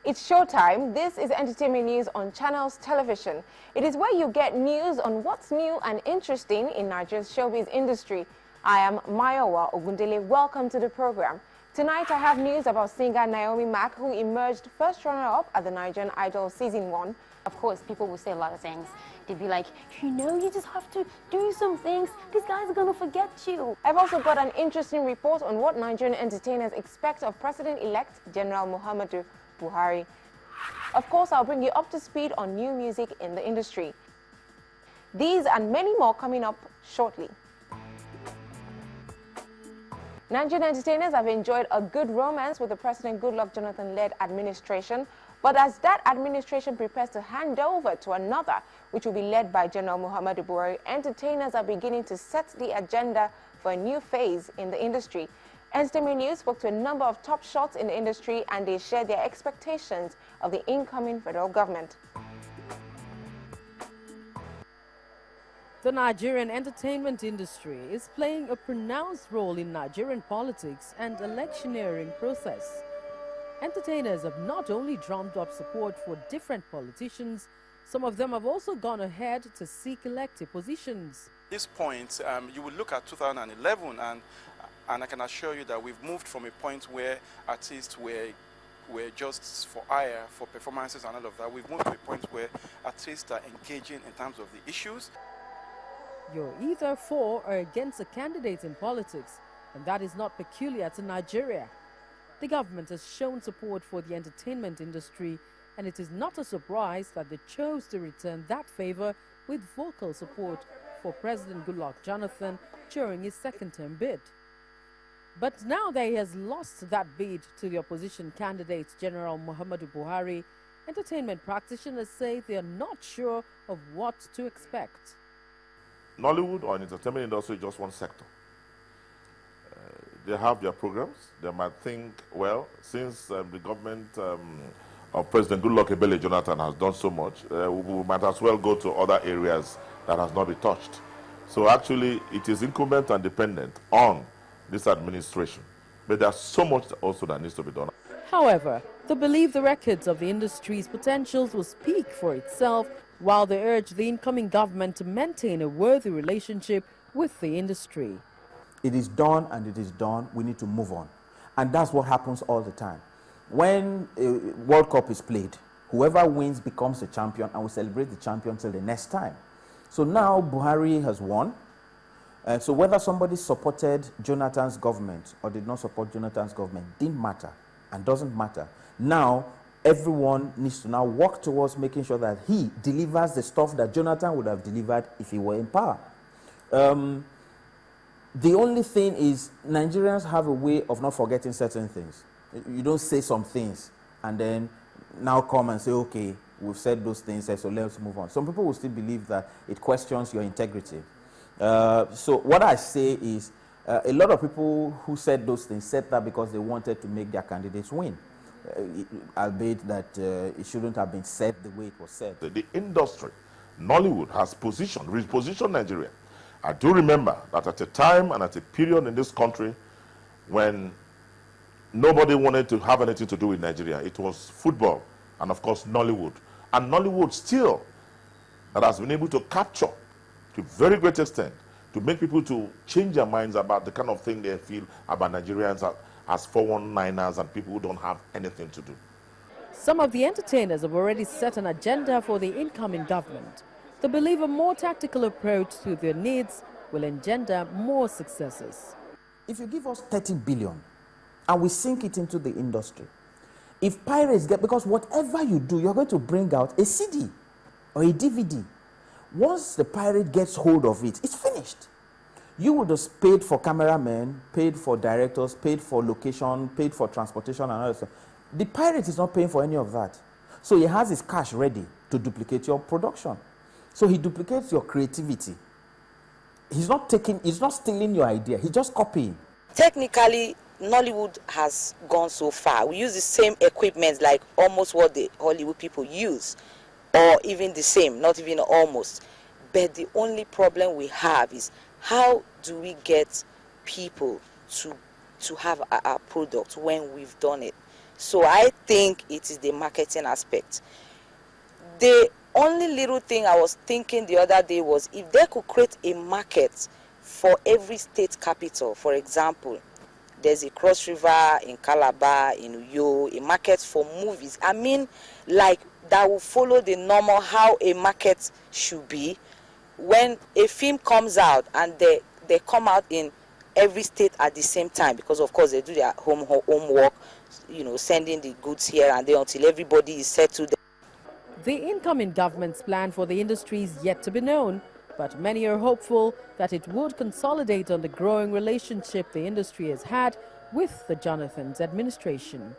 It's showtime. This is entertainment news on Channels Television. It is where you get news on what's new and interesting in Nigeria's showbiz industry. I am Mayowa Ogundele. Welcome to the program. Tonight I have news about singer Naomi Mack, who emerged first runner-up at the Nigerian Idol Season 1. Of course, people will say a lot of things. They'd be like, you know, you just have to do some things. These guys are going to forget you. I've also got an interesting report on what Nigerian entertainers expect of President-elect General Muhammadu Buhari. Of course, I'll bring you up to speed on new music in the industry. These and many more coming up shortly. Nigerian entertainers have enjoyed a good romance with the President Goodluck Jonathan-led administration, but as that administration prepares to hand over to another, which will be led by General Muhammadu Buhari, entertainers are beginning to set the agenda for a new phase in the industry. Entertainment News spoke to a number of top shots in the industry, and they shared their expectations of the incoming federal government. The Nigerian entertainment industry is playing a pronounced role in Nigerian politics and electioneering process. Entertainers have not only drummed up support for different politicians, some of them have also gone ahead to seek elective positions. At this point, you will look at 2011 and I can assure you that we've moved from a point where artists were just for hire, for performances and all of that. We've moved to a point where artists are engaging in terms of the issues. You're either for or against a candidate in politics, and that is not peculiar to Nigeria. The government has shown support for the entertainment industry, and it is not a surprise that they chose to return that favor with vocal support for President Goodluck Jonathan during his second-term bid. But now that he has lost that bid to the opposition candidate, General Muhammadu Buhari, entertainment practitioners say they are not sure of what to expect. Nollywood or an entertainment industry is just one sector. They have their programs. They might think, well, since the government of President Goodluck Jonathan has done so much, we might as well go to other areas that has not been touched. So actually, it is incumbent and dependent on this administration. But there's so much also that needs to be done. However, they believe the records of the industry's potentials will speak for itself, while they urge the incoming government to maintain a worthy relationship with the industry. It is done and it is done. We need to move on. And that's what happens all the time. When a World Cup is played, whoever wins becomes the champion, and we celebrate the champion till the next time. So now Buhari has won. So whether somebody supported Jonathan's government or did not support Jonathan's government didn't matter and doesn't matter. Now, everyone needs to now work towards making sure that he delivers the stuff that Jonathan would have delivered if he were in power. The only thing is Nigerians have a way of not forgetting certain things. You don't say some things and then now come and say, okay, we've said those things, so let's move on. Some people will still believe that it questions your integrity. So what I say is a lot of people who said those things said that because they wanted to make their candidates win. Albeit that it shouldn't have been said the way it was said. The industry, Nollywood, has repositioned Nigeria. I do remember that at a time and at a period in this country when nobody wanted to have anything to do with Nigeria, it was football and of course Nollywood. And Nollywood still that has been able to capture to a very great extent to make people to change their minds about the kind of thing they feel about Nigerians as 419ers and people who don't have anything to do. Some of the entertainers have already set an agenda for the incoming government. They believe a more tactical approach to their needs will engender more successes. If you give us 30 billion and we sink it into the industry, if pirates get, because whatever you do, you're going to bring out a CD or a DVD. Once the pirate gets hold of it, it's finished. You would have paid for cameramen, paid for directors, paid for location, paid for transportation and all that stuff. The pirate is not paying for any of that. So he has his cash ready to duplicate your production. So he duplicates your creativity. He's not stealing your idea, he's just copying. Technically, Nollywood has gone so far. We use the same equipment like almost what the Hollywood people use, or even the same, not even almost. But the only problem we have is how do we get people to have our product when we've done it? So I think it is the marketing aspect. The only little thing I was thinking the other day was if they could create a market for every state capital. For example, there's a Cross River in Calabar, in Uyo, a market for movies. I mean, like that will follow the normal how a market should be. When a film comes out and they come out in every state at the same time, because of course they do their homework, you know, sending the goods here and there until everybody is settled. The incoming government's plan for the industry is yet to be known, but many are hopeful that it would consolidate on the growing relationship the industry has had with the Jonathan's administration.